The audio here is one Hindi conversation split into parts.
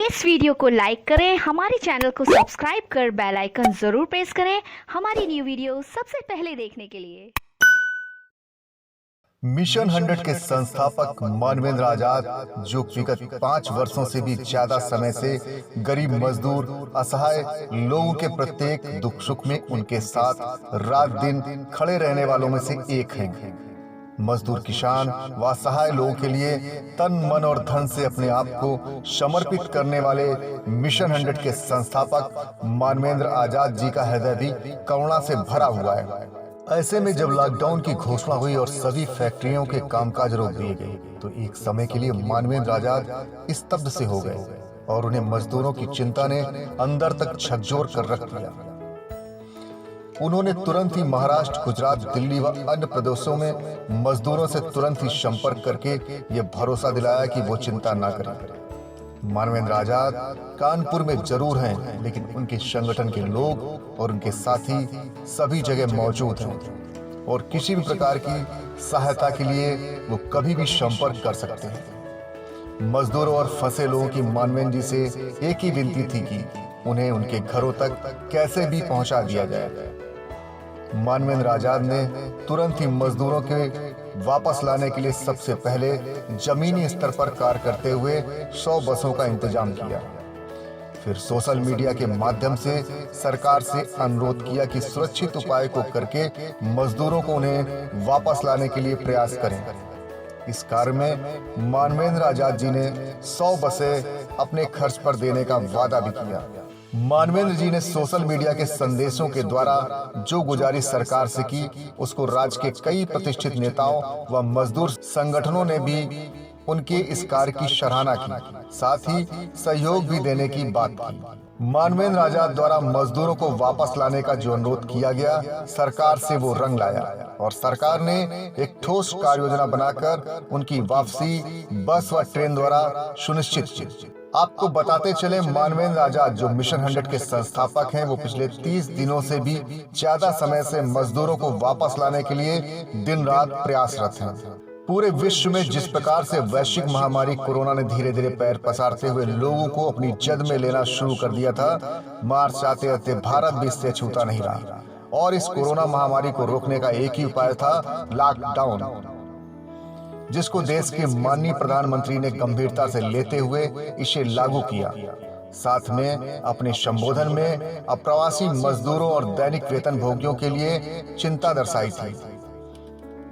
इस वीडियो को लाइक करें, हमारे चैनल को सब्सक्राइब कर बेल आइकन जरूर प्रेस करें हमारी न्यू वीडियो सबसे पहले देखने के लिए। मिशन 100 के संस्थापक मानवेंद्र आजाद, जो विगत 5 वर्षों से भी ज्यादा समय से गरीब मजदूर, असहाय लोगों के प्रत्येक दुख सुख में उनके साथ रात दिन खड़े रहने वालों में से एक हैं। मजदूर, किसान व असहाय लोगों के लिए तन मन और धन से अपने आप को समर्पित करने वाले मिशन 100 के संस्थापक मानवेंद्र आजाद जी का हृदय भी करुणा से भरा हुआ है। ऐसे में जब लॉकडाउन की घोषणा हुई और सभी फैक्ट्रियों के कामकाज रोक दिए गए, तो एक समय के लिए मानवेंद्र आजाद स्तब्ध से हो गए और उन्हें मजदूरों की चिंता ने अंदर तक झकझोर कर रख दिया। उन्होंने तुरंत ही महाराष्ट्र, गुजरात, दिल्ली व अन्य प्रदेशों में मजदूरों से तुरंत ही संपर्क करके ये भरोसा दिलाया कि वो चिंता ना करें। मानवेंद्र आजाद कानपुर में जरूर हैं, लेकिन उनके संगठन के लोग और उनके साथी सभी जगह मौजूद हैं और किसी भी प्रकार की सहायता के लिए वो कभी भी संपर्क कर सकते हैं। मजदूरों और फंसे लोगों की मानवेंद्र जी से एक ही विनती थी कि उन्हें उनके घरों तक कैसे भी पहुंचा दिया जाए। मानवेंद्र आजाद ने तुरंत ही मजदूरों के वापस लाने के लिए सबसे पहले जमीनी स्तर पर कार्य करते हुए 100 बसों का इंतजाम किया। फिर सोशल मीडिया के माध्यम से सरकार से अनुरोध किया कि सुरक्षित उपाय को करके मजदूरों को उन्हें वापस लाने के लिए प्रयास करें। इस कार्य में मानवेंद्र आजाद जी ने 100 बसें अपने खर्च पर देने का वादा भी किया। मानवेंद्र जी ने सोशल मीडिया के संदेशों के द्वारा जो गुजारिश सरकार से की, उसको राज्य के कई प्रतिष्ठित नेताओं व मजदूर संगठनों ने भी उनके इस कार्य की सराहना की, साथ ही सहयोग भी देने की बात की। मानवेंद्र आजाद द्वारा मजदूरों को वापस लाने का जो अनुरोध किया गया, सरकार से वो रंग लाया और सरकार ने एक ठोस कार्य योजना बनाकर उनकी वापसी बस व ट्रेन द्वारा सुनिश्चित की। आपको बताते चले, मानवेंद्र आजाद जो मिशन 100 के संस्थापक हैं, वो पिछले 30 दिनों से भी ज्यादा समय से मजदूरों को वापस लाने के लिए दिन रात प्रयासरत हैं। पूरे विश्व में जिस प्रकार से वैश्विक महामारी कोरोना ने धीरे धीरे पैर पसारते हुए लोगों को अपनी जद में लेना शुरू कर दिया था, मार्च आते आते भारत भी इससे छूता नहीं रहा और इस कोरोना महामारी को रोकने का एक ही उपाय था, लॉकडाउन, जिसको देश के माननीय प्रधानमंत्री ने गंभीरता से लेते हुए इसे लागू किया। साथ में अपने संबोधन में अप्रवासी मजदूरों और दैनिक वेतन भोगियों के लिए चिंता दर्शाई थी।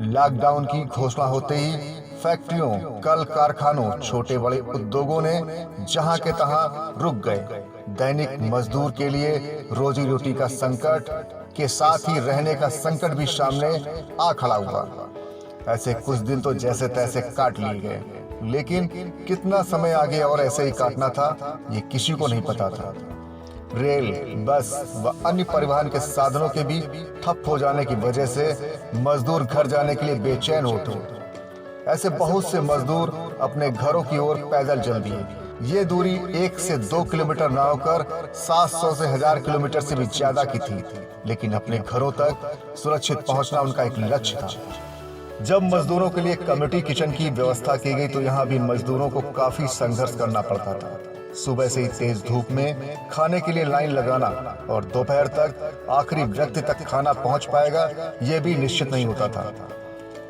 लॉकडाउन की घोषणा होते ही फैक्ट्रियों, कल कारखानों, छोटे बड़े उद्योगों ने जहां के तहां रुक गए। दैनिक मजदूर के लिए रोजी रोटी का संकट के साथ ही रहने का संकट भी सामने आ खड़ा हुआ। ऐसे कुछ दिन तो जैसे तैसे काट लिए गए, लेकिन कितना समय आगे और ऐसे ही काटना था, ये किसी को नहीं पता था। रेल, बस व अन्य परिवहन के साधनों के भी ठप हो जाने की वजह से मजदूर घर जाने के लिए बेचैन होते। ऐसे बहुत से मजदूर अपने घरों की ओर पैदल चल दिए। ये दूरी 1 से 2 किलोमीटर ना होकर 700 से 1000 किलोमीटर से भी ज्यादा की थी, लेकिन अपने घरों तक सुरक्षित पहुंचना उनका एक लक्ष्य था। जब मजदूरों के लिए कम्युनिटी किचन की व्यवस्था की गई, तो यहाँ भी मजदूरों को काफी संघर्ष करना पड़ता था। सुबह से ही तेज धूप में खाने के लिए लाइन लगाना और दोपहर तक आखिरी व्यक्ति तक खाना पहुंच पाएगा, ये भी निश्चित नहीं होता था।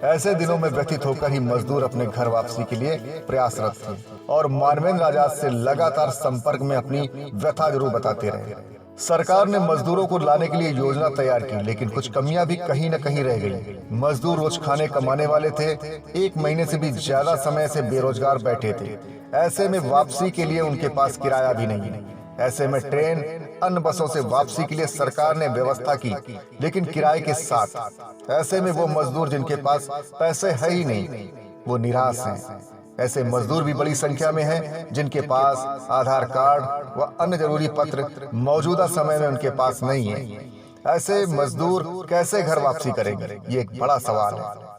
ऐसे दिनों में व्यतीत होकर ही मजदूर अपने घर वापसी के लिए प्रयासरत थे और मानवेंद्र आजाद से लगातार संपर्क में अपनी व्यथा जरूर बताते रहे। सरकार ने मजदूरों को लाने के लिए योजना तैयार की, लेकिन कुछ कमियां भी कहीं न कहीं रह गई। मजदूर रोज खाने कमाने वाले थे, 1 महीने से भी ज्यादा समय से बेरोजगार बैठे थे। ऐसे में वापसी के लिए उनके पास किराया भी नहीं। ऐसे में ट्रेन, अन्य बसों से वापसी के लिए सरकार ने व्यवस्था की, लेकिन किराए के साथ। ऐसे में वो मजदूर जिनके पास पैसे है ही नहीं, वो निराश हैं। ऐसे मजदूर भी बड़ी संख्या में हैं, जिनके पास आधार कार्ड व अन्य जरूरी पत्र मौजूदा समय में उनके पास नहीं है। ऐसे मजदूर कैसे घर वापसी करेंगे, ये एक बड़ा सवाल है।